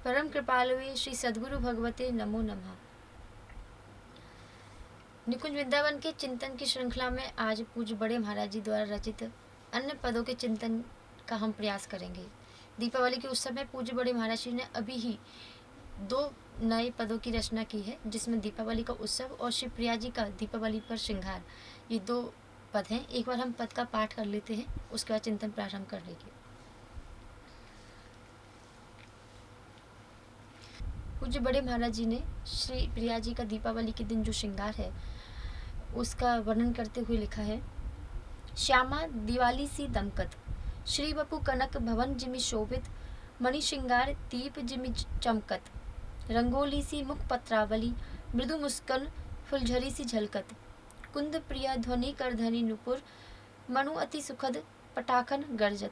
परम कृपालुवे श्री सद्गुरु भगवते नमो नमः। निकुंज वृंदावन के चिंतन की श्रृंखला में आज पूज्य बड़े महाराज जी द्वारा रचित अन्य पदों के चिंतन का हम प्रयास करेंगे। दीपावली के उत्सव में पूज्य बड़े महाराज जी ने अभी ही 2 नए पदों की रचना की है, जिसमें दीपावली का उत्सव और श्री प्रिया जी का दीपावली पर श्रृंगार, ये 2 पद हैं। एक बार हम पद का पाठ कर लेते हैं, उसके बाद चिंतन प्रारंभ कर लेंगे। पूज्य बड़े महाराज जी ने श्री प्रिया जी का दीपावली के दिन जो श्रृंगार है उसका वर्णन करते हुए लिखा है। श्यामा दिवाली सी दमकत, श्री बपू कनक भवन जिमि शोभित, मणि श्रृंगार दीप जिमि चमकत, रंगोली सी मुख पत्रावली, मृदु मुस्कन फुलझरी सी झलकत, कुंद प्रिया ध्वनि कर धनी नुपुर, मनु अति सुखद पटाखन गर्जत।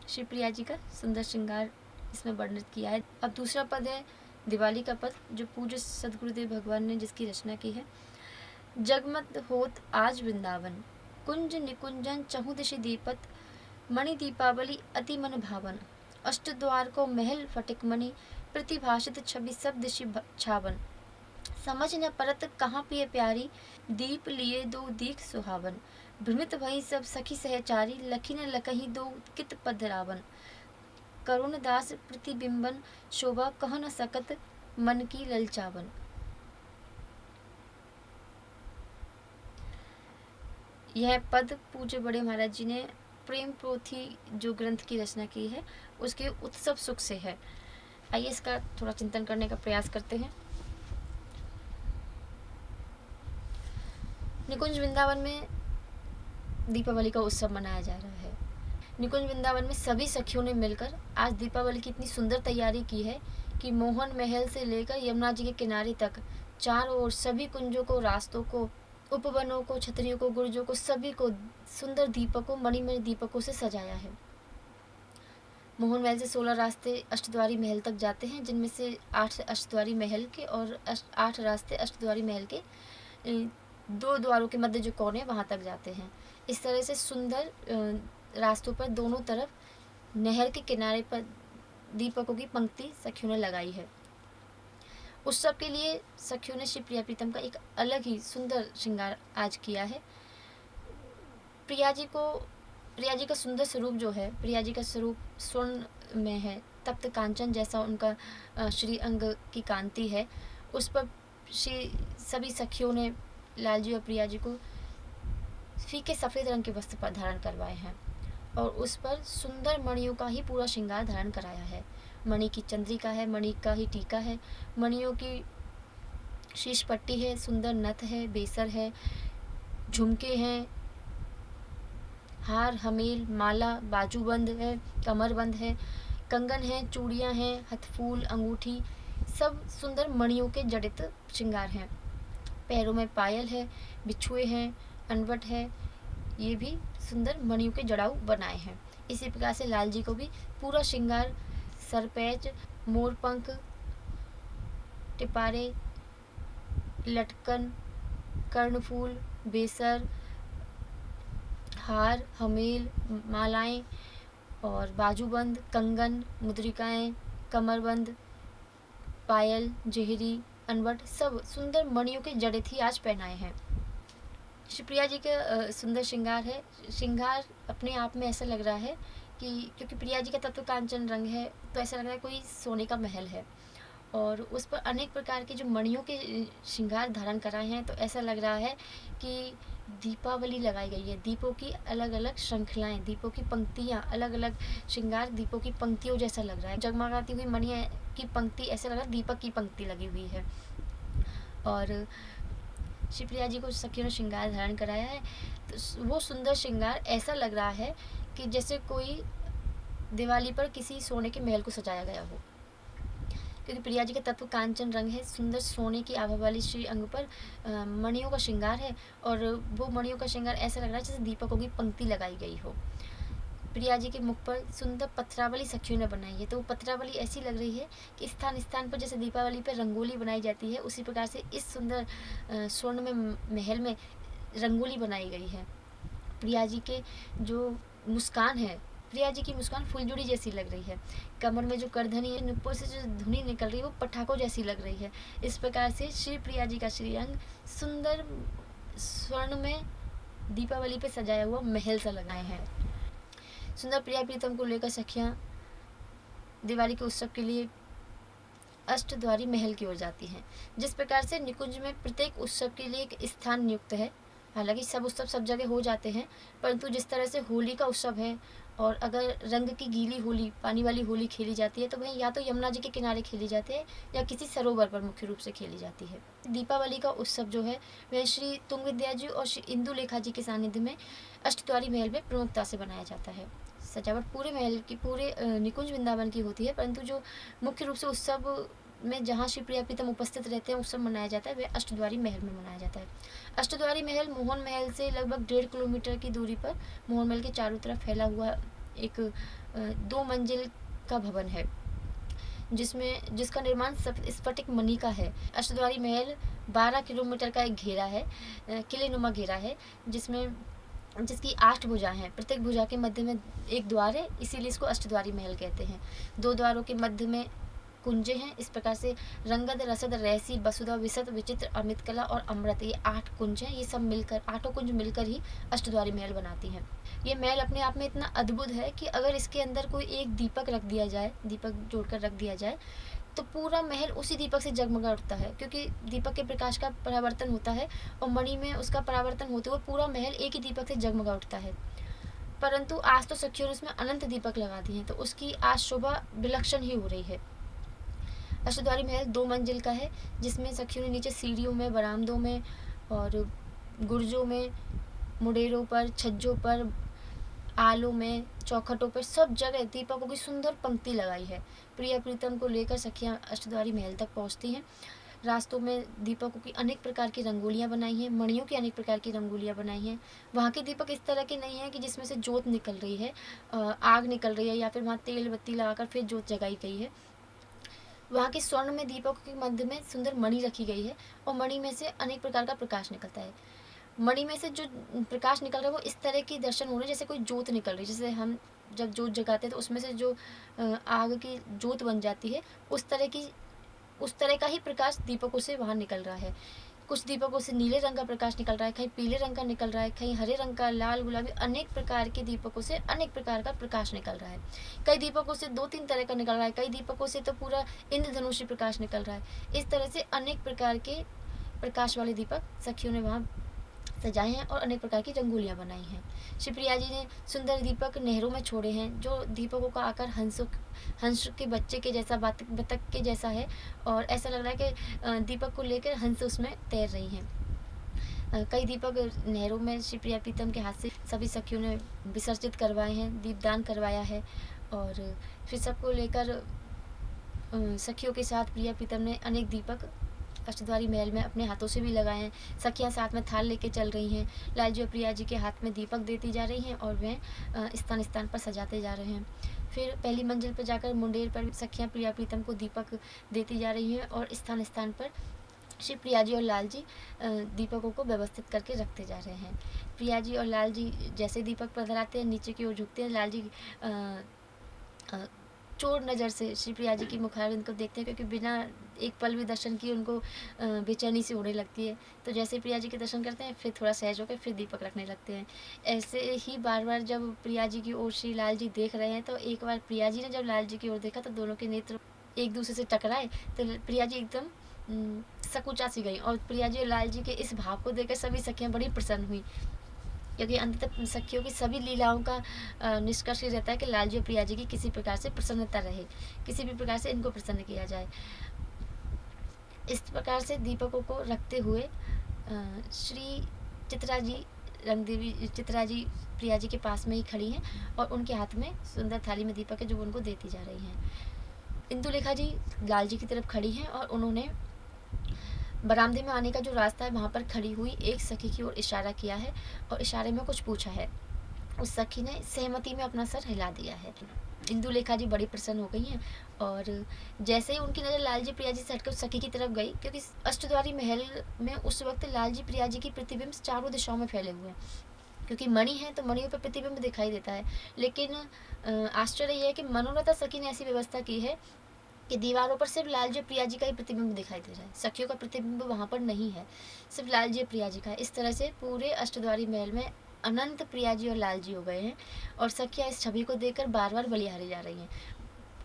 श्री प्रिया जी का सुंदर श्रृंगार इसमें वर्णित किया है। अब दूसरा पद है दिवाली का पद, जो पूज्य सदगुरुदेव भगवान ने जिसकी रचना की है। जगमग होत आज वृंदावन, कुंज निकुंजन चहु दिशि दीपत, मणि दीपावली अति मन भावन, अष्ट द्वार को महल फटिक मणि, प्रतिभाषित छवि सब दिशि छावन, समझ न परत कहाँ पिए प्यारी, दीप लिए 2 दीख सुहावन, भ्रमित भई सब सखी सहचारी, लखी न लकही 2 कित पद रावन, करुण दास प्रतिबिंबन शोभा कह न सकत मन की ललचावन। यह पद पूज्य बड़े महाराज जी ने प्रेम पोथी जो ग्रंथ की रचना की है उसके उत्सव सुख से है। आइए इसका थोड़ा चिंतन करने का प्रयास करते हैं। निकुंज वृंदावन में दीपावली का उत्सव मनाया जा रहा है। निकुंज वृंदावन में सभी सखियों ने मिलकर आज दीपावली की इतनी सुंदर तैयारी की है कि मोहन महल से लेकर यमुना जी के किनारे तक चारों ओर सभी कुंजों को, रास्तों को, उपवनों को, छतरियों को, गुर्जों को, सभी को सुंदर दीपकों, मणिमय दीपकों से सजाया है। मोहन महल से 16 रास्ते अष्टद्वारी महल तक जाते हैं, जिनमें से 8 अष्टद्वारी महल के और 8 रास्ते अष्टद्वारी महल के 2 द्वारों के मध्य जो कोने वहाँ तक जाते हैं। इस तरह से सुंदर रास्तों पर दोनों तरफ नहर के किनारे पर दीपकों की पंक्ति सखियों ने लगाई है। उत्सव के लिए सखियों ने श्री प्रिया प्रीतम का एक अलग ही सुंदर श्रृंगार आज किया है। प्रिया जी का सुंदर स्वरूप जो है, प्रिया जी का स्वरूप स्वर्ण में है, तप्त कांचन जैसा उनका श्री अंग की कांति है। उस पर सभी सखियों ने लाल जी और प्रिया जी को फीके सफ़ेद रंग के वस्त्र धारण करवाए हैं और उस पर सुंदर मणियों का ही पूरा श्रृंगार धारण कराया है। मणि की चंद्रिका है, मणि का ही टीका है, मणियों की शीश पट्टी है, सुंदर नथ है, बेसर है, झुमके हैं, हार, हमेल, माला, बाजूबंद है, कमरबंद है, कंगन है, चूड़ियाँ हैं, हथफूल, अंगूठी, सब सुंदर मणियों के जड़ित श्रृंगार हैं। पैरों में पायल है, बिछुए हैं, अनवट है, ये भी सुंदर मणियों के जड़ाऊ बनाए हैं। इसी प्रकार से लाल जी को भी पूरा श्रृंगार, सरपैच, मोरपंख, टिपारे, लटकन, कर्णफूल, बेसर, हार, हमेल, मालाएं और बाजूबंद, कंगन, मुद्रिकाएं, कमरबंद, पायल, जहरी, अनवट, सब सुंदर मणियों के जड़ित ही आज पहनाए हैं। श्री प्रिया जी का सुंदर श्रृंगार है। श्रृंगार अपने आप में ऐसा लग रहा है कि क्योंकि प्रिया जी का तत्व कांचन रंग है, तो ऐसा लग रहा है कोई सोने का महल है और उस पर अनेक प्रकार के जो मणियों के श्रृंगार धारण कराए हैं, तो ऐसा लग रहा है कि दीपावली लगाई गई है। दीपों की अलग अलग श्रृंखलाएं, दीपों की पंक्तियाँ, अलग अलग श्रृंगार दीपों की पंक्तियों जैसा लग रहा है। जगमगाती हुई मणि की पंक्ति, ऐसा लग रहा है दीपक की पंक्ति लगी हुई है। और श्री प्रिया जी को सखियों ने श्रृंगार धारण कराया है, तो वो सुंदर श्रृंगार ऐसा लग रहा है कि जैसे कोई दिवाली पर किसी सोने के महल को सजाया गया हो, क्योंकि प्रिया जी का तत्व कांचन रंग है, सुंदर सोने की आभा वाली श्री अंग पर मणियों का श्रृंगार है और वो मणियों का श्रृंगार ऐसा लग रहा है जैसे दीपकों की पंक्ति लगाई गई हो। प्रिया जी के मुख पर सुंदर पत्रावली सखियों ने बनाई है, तो वो पत्रावली ऐसी लग रही है कि स्थान स्थान पर जैसे दीपावली पर रंगोली बनाई जाती है, उसी प्रकार से इस सुंदर स्वर्ण में महल में रंगोली बनाई गई है। प्रिया जी के जो मुस्कान है, प्रिया जी की मुस्कान फुलझड़ी जैसी लग रही है। कमर में जो करधनी है, नुपुर से जो धुनी निकल रही है वो पटाखों जैसी लग रही है। इस प्रकार से श्री प्रिया जी का श्रीअंग सुंदर स्वर्ण में दीपावली पे सजाया हुआ महल सा लगाए हैं। सुंदर प्रिया प्रीतम को लेकर सखियां दिवाली के उत्सव के लिए अष्टद्वारी महल की ओर जाती हैं। जिस प्रकार से निकुंज में प्रत्येक उत्सव के लिए एक स्थान नियुक्त है, हालांकि सब उत्सव सब जगह हो जाते हैं, परंतु जिस तरह से होली का उत्सव है और अगर रंग की गीली होली, पानी वाली होली खेली जाती है तो वह या तो यमुना जी के किनारे खेली जाती है या किसी सरोवर पर मुख्य रूप से खेली जाती है। दीपावली का उत्सव जो है वह श्री तुंग विद्या जी और श्री इंदुलेखा जी के सानिध्य में अष्टद्वारी महल में प्रमुखता से बनाया जाता है। सजावट पूरे महल की, पूरे निकुंज वृंदावन की होती है, परंतु जो मुख्य रूप से उत्सव में जहाँ श्री प्रिया प्रीतम उपस्थित रहते हैं उत्सव मनाया जाता है वह अष्टद्वारी महल में मनाया जाता है। अष्टद्वारी महल मोहन महल से लगभग 1.5 किलोमीटर की दूरी पर मोहन महल के चारों तरफ फैला हुआ एक 2 मंजिल का भवन है, जिसका निर्माण स्फटिक मणि का है। अष्टद्वारी महल 12 किलोमीटर का एक घेरा है, किलेनुमा घेरा है, जिसकी 8 भुजाएं हैं। प्रत्येक भुजा के मध्य में एक द्वार है, इसीलिए इसको अष्टद्वारी महल कहते हैं। 2 द्वारों के मध्य में कुंजे हैं। इस प्रकार से रंगद, रसद, रहसी, वसुधा, विसद, विचित्र, अमित कला और अमृत, ये 8 कुंज हैं। ये सब मिलकर, 8 कुंज मिलकर ही अष्टद्वारी महल बनाती हैं। ये महल अपने आप में इतना अद्भुत है कि अगर इसके अंदर कोई एक दीपक रख दिया जाए, दीपक जोड़कर रख दिया जाए, तो पूरा महल उसी दीपक से जगमगा उठता है, क्योंकि दीपक के प्रकाश का परावर्तन होता है और मणि में उसका परावर्तन होते हुए पूरा महल एक ही दीपक से जगमगा उठता है। परंतु आज तो सखियों ने उसमें अनंत दीपक लगा दिए हैं, तो उसकी आज शोभा विलक्षण ही हो रही है। अष्टद्वारी महल 2 मंजिल का है, जिसमें सखियों ने नीचे सीढ़ियों में, बरामदों में और गुर्जों में, मुडेरों पर, छज्जों पर, आलों में, चौखटों पर सब जगह दीपकों की सुंदर पंक्ति लगाई है। प्रिया प्रीतम को लेकर सखियां अष्टद्वारी महल तक पहुंचती हैं। रास्तों में दीपकों की अनेक प्रकार की रंगोलियां बनाई हैं, मणियों की अनेक प्रकार की रंगोलियां बनाई हैं। वहाँ के दीपक इस तरह के नहीं हैं कि जिसमें से जोत निकल रही है, आग निकल रही है या फिर वहाँ तेल बत्ती लगाकर फिर जोत जगाई गई है। वहाँ के स्वर्ण में दीपकों के मध्य में सुंदर मणि रखी गई है और मणि में से अनेक प्रकार का प्रकाश निकलता है। मणि में से जो प्रकाश निकल रहा है वो इस तरह की दर्शन हो रहे हैं जैसे कोई जोत निकल रही है। जैसे हम जब जोत जगाते हैं तो उसमें से जो आग की जोत बन जाती है, उस तरह का ही प्रकाश दीपकों से वहाँ निकल रहा है। कुछ दीपकों से नीले रंग का प्रकाश निकल रहा है, कहीं पीले रंग का निकल रहा है, कहीं हरे रंग का, लाल, गुलाबी, अनेक प्रकार के दीपकों से अनेक प्रकार का प्रकाश निकल रहा है। कई दीपकों से 2-3 तरह का निकल रहा है, कई दीपकों से तो पूरा इंद्रधनुषी प्रकाश निकल रहा है। इस तरह से अनेक प्रकार के प्रकाश वाले दीपक सखियों ने वहाँ सजाए हैं और अनेक प्रकार की रंगोलियाँ बनाई हैं। श्री प्रिया जी ने सुंदर दीपक नहरों में छोड़े हैं, जो दीपकों का आकार हंस के बच्चे के जैसा, बतख के जैसा है और ऐसा लग रहा है कि दीपक को लेकर हंस उसमें तैर रही हैं। कई दीपक नहरों में श्री प्रिया प्रीतम के हाथ से सभी सखियों ने विसर्जित करवाए हैं, दीपदान करवाया है और फिर सबको लेकर सखियों के साथ प्रिया प्रीतम ने अनेक दीपक अष्टद्वारी महल में अपने हाथों से भी लगाए हैं। सखियां साथ में थाल लेके चल रही हैं। लाल जी और प्रिया जी के हाथ में दीपक देती जा रही हैं और वह स्थान स्थान पर सजाते जा रहे हैं। फिर पहली मंजिल पर जाकर मुंडेर पर सखियां प्रिया प्रीतम को दीपक देती जा रही हैं और स्थान स्थान पर श्री प्रिया जी और लाल जी दीपकों को व्यवस्थित करके रखते जा रहे हैं। प्रिया जी और लाल जी जैसे दीपक पधराते हैं नीचे की ओर झुकते हैं। लाल जी चोर नज़र से श्री प्रिया जी की मुखारविंद को देखते हैं, क्योंकि बिना एक पल भी दर्शन किए उनको बेचैनी से होने लगती है। तो जैसे प्रिया जी के दर्शन करते हैं फिर थोड़ा सहज होकर फिर दीपक रखने लगते हैं। ऐसे ही बार बार जब प्रिया जी की ओर श्री लाल जी देख रहे हैं तो एक बार प्रिया जी ने जब लाल जी की ओर देखा तो दोनों के नेत्र एक दूसरे से टकराए, तो प्रिया जी एकदम सकुचा सी गई और प्रिया जी और लाल जी के इस भाव को देखकर सभी सखियाँ बड़ी प्रसन्न हुई, क्योंकि अंततः सखियों की सभी लीलाओं का निष्कर्ष ये रहता है कि लाल जी और प्रिया जी की किसी प्रकार से प्रसन्नता रहे, किसी भी प्रकार से इनको प्रसन्न किया जाए। इस प्रकार से दीपकों को रखते हुए श्री चित्रा जी, रंगदेवी चित्रा जी प्रिया जी के पास में ही खड़ी हैं और उनके हाथ में सुंदर थाली में दीपक है जो उनको देती जा रही हैं। इंदुलेखा जी लाल जी की तरफ खड़ी हैं और उन्होंने बरामदे में आने का जो रास्ता है वहाँ पर खड़ी हुई एक सखी की ओर इशारा किया है और इशारे में कुछ पूछा है। उस सखी ने सहमति में अपना सर हिला दिया है। इंदुलेखा जी बड़ी प्रसन्न हो गई हैं और जैसे ही उनकी नज़र लाल जी प्रिया जी से हटकर उस सखी की तरफ गई, क्योंकि अष्टद्वारी महल में उस वक्त लाल जी प्रिया जी की प्रतिबिंब चारों दिशाओं में फैले हुए हैं, क्योंकि मणि है तो मणियों पर प्रतिबिंब दिखाई देता है। लेकिन आश्चर्य यह है कि मनोरथा सखी ने ऐसी व्यवस्था की है कि दीवारों पर सिर्फ लालजी और प्रिया जी का ही प्रतिबिंब दिखाई दे रहा है, सखियों का प्रतिबिंब वहाँ पर नहीं है, सिर्फ लालजी और प्रिया जी का है। इस तरह से पूरे अष्टद्वारी महल में अनंत प्रिया जी और लालजी हो गए हैं और सखियाँ इस छवि को देखकर बार बार बलिहारी जा रही हैं।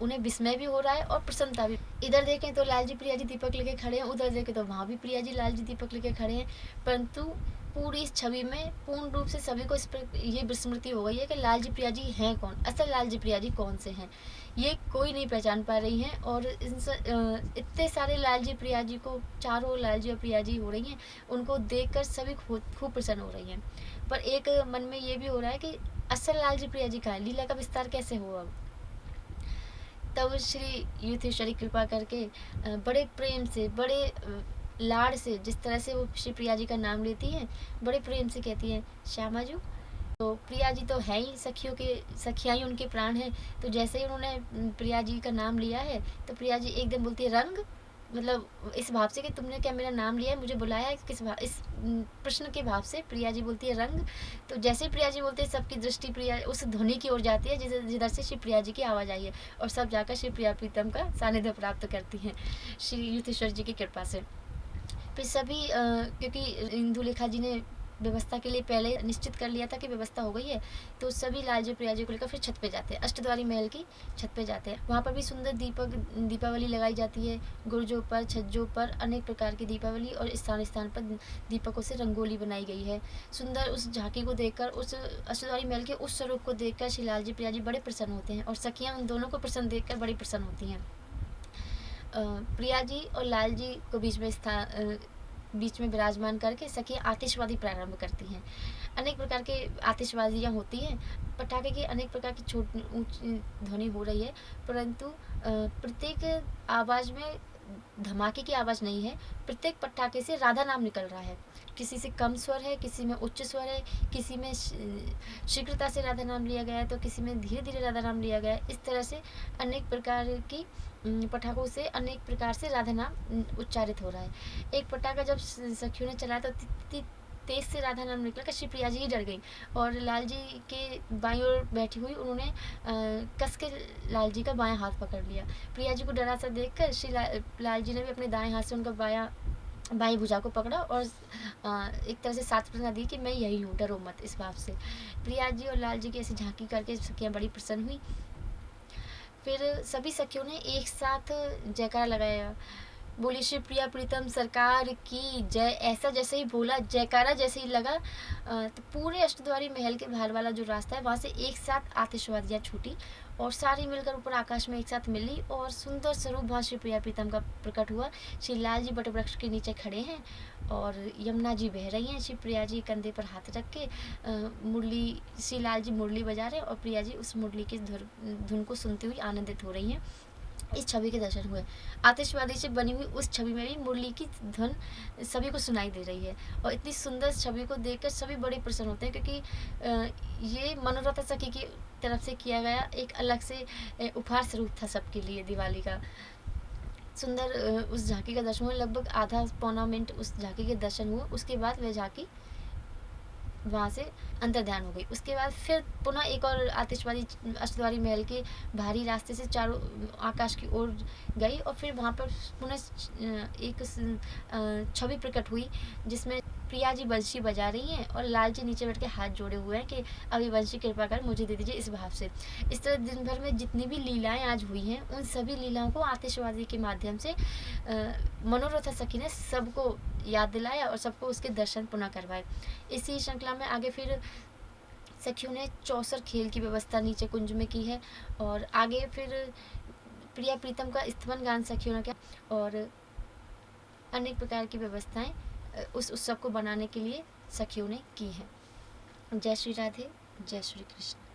उन्हें विस्मय भी हो रहा है और प्रसन्नता भी। इधर देखें तो लालजी प्रिया जी दीपक लेके खड़े हैं, उधर देखें तो वहाँ भी प्रिया जी लालजी दीपक लेके खड़े हैं, परंतु पूरी इस छवि में पूर्ण रूप से सभी को इस पर ये विस्मृति हो गई है कि लालजी प्रिया जी हैं कौन, असल लालजी प्रिया जी कौन से हैं, ये कोई नहीं पहचान पा रही हैं। और इतने सारे लालजी प्रिया जी को, चारों लालजी और प्रिया जी हो रही हैं, उनको देखकर सभी खूब प्रसन्न हो रही हैं। पर एक मन में ये भी हो रहा है कि असल लालजी प्रिया जी कहाँ है, लीला का विस्तार कैसे हुआ। तब श्री युधिष्ठिर कृपा करके बड़े प्रेम से, बड़े लाड़ से, जिस तरह से वो श्री प्रिया जी का नाम लेती हैं, बड़े प्रेम से कहती हैं श्यामा जी। तो प्रिया जी तो है ही सखियों के, सखियाँ ही उनके प्राण हैं। तो जैसे ही उन्होंने प्रिया जी का नाम लिया है तो प्रिया जी एकदम बोलती है रंग, मतलब इस भाव से कि तुमने क्या मेरा नाम लिया है, मुझे बुलाया है, किस भाव, इस प्रश्न के भाव से प्रिया जी बोलती है रंग। तो जैसे ही प्रिया जी बोलते हैं सबकी दृष्टि प्रिया उस ध्वनि की ओर जाती है जिधर से श्री प्रिया जी की आवाज़ आई है, और सब जाकर श्री प्रिया प्रीतम का सानिध्य प्राप्त करती हैं श्री युधिष्ठिर जी की कृपा से। फिर सभी क्योंकि इंदुलेखा जी ने व्यवस्था के लिए पहले निश्चित कर लिया था कि व्यवस्था हो गई है, तो सभी लालजी प्रिया जी को लेकर फिर छत पे जाते हैं, अष्टद्वारी महल की छत पे जाते हैं। वहाँ पर भी सुंदर दीपावली लगाई जाती है, गुर्जों पर, छज्जों पर अनेक प्रकार की दीपावली, और स्थान स्थान पर दीपकों से रंगोली बनाई गई है। सुंदर उस झांकी को देखकर, उस अष्टद्वारी महल के उस स्वरूप को देखकर श्री लालजी प्रिया जी बड़े प्रसन्न होते हैं, और सखियाँ उन दोनों को प्रसन्न देखकर बड़ी प्रसन्न होती हैं। प्रिया जी और लाल जी को बीच में विराजमान करके सखियाँ आतिशबाजी प्रारंभ करती हैं। अनेक प्रकार के आतिशबाजियाँ होती हैं, पटाखे की अनेक प्रकार की ऊंची ध्वनि हो रही है, परंतु प्रत्येक आवाज़ में धमाके की आवाज़ नहीं है, प्रत्येक पटाखे से राधा नाम निकल रहा है। किसी से कम स्वर है, किसी में उच्च स्वर है, किसी में शीघ्रता से राधा नाम लिया गया है, तो किसी में धीरे धीरे राधा नाम लिया गया है। इस तरह से अनेक प्रकार की पटाखों से अनेक प्रकार से राधा नाम उच्चारित हो रहा है। एक पटाखा जब सखियों ने चलाया तो तेज से राधा नाम निकला कि श्री प्रिया जी ही डर गई, और लाल जी के बाईं ओर बैठी हुई उन्होंने कस के लाल जी का बायां हाथ पकड़ लिया। प्रिया जी को डरा सा देखकर श्री लाल जी ने भी अपने दाएं हाथ से उनका बाईं भुजा को पकड़ा और एक तरह से साथ प्रश्न दी कि मैं यही हूँ, डरो मत, इस भाव से। प्रिया जी और लाल जी की ऐसी झांकी करके सखियाँ बड़ी प्रसन्न हुई। फिर सभी सखियों ने एक साथ जयकारा लगाया, बोली श्री प्रिया प्रीतम सरकार की जय। ऐसा जैसे ही बोला, जयकारा जैसे ही लगा, तो पूरे अष्टद्वारी महल के बाहर वाला जो रास्ता है वहाँ से एक साथ आतिशबाजियाँ छूटी और सारी मिलकर ऊपर आकाश में एक साथ मिली, और सुंदर स्वरूप वहाँ श्री प्रिया प्रीतम का प्रकट हुआ। श्री लाल जी बटवृक्ष के नीचे खड़े हैं और यमुना जी बह रही हैं। श्री प्रिया जी कंधे पर हाथ रख के मुरली, श्री लाल जी मुरली बजा रहे हैं और प्रिया जी उस मुरली की धुन को सुनती हुई आनंदित हो रही हैं। इस छवि के दर्शन हुए। आतिशबाजी से बनी हुई उस छवि में भी मुरली की धुन सभी को सुनाई दे रही है, और इतनी सुंदर छवि को देखकर सभी बड़े प्रसन्न होते हैं, क्योंकि ये मनोरथा सखी की तरफ से किया गया एक अलग से उपहार स्वरूप था सबके लिए दिवाली का। सुंदर उस झांकी का दर्शन हुआ, लगभग आधा पौना मिनट उस झांकी के दर्शन हुए। उसके बाद वह झांकी वहाँ से अंतर्ध्यान हो गई। उसके बाद फिर पुनः एक और आतिशबाजी अष्टद्वारी महल के बाहरी रास्ते से चारों आकाश की ओर गई, और फिर वहाँ पर पुनः एक छवि प्रकट हुई जिसमें प्रिया जी बंशी बजा रही हैं और लाल जी नीचे बैठ के हाथ जोड़े हुए हैं कि अभी बंशी कृपा कर मुझे दे दीजिए, इस भाव से। इस तरह दिन भर में जितनी भी लीलाएं आज हुई हैं उन सभी लीलाओं को आतिशबाजी के माध्यम से मनोरथा सखी ने सबको याद दिलाया और सबको उसके दर्शन पुनः करवाए। इसी श्रृंखला में आगे फिर सखियों ने 64 खेल की व्यवस्था नीचे कुंज में की है, और आगे फिर प्रिया प्रीतम का स्तवन गान सखियों ने किया, और अनेक प्रकार की व्यवस्थाएं उस उत्सव को बनाने के लिए सखियों ने की हैं। जय श्री राधे, जय श्री कृष्ण।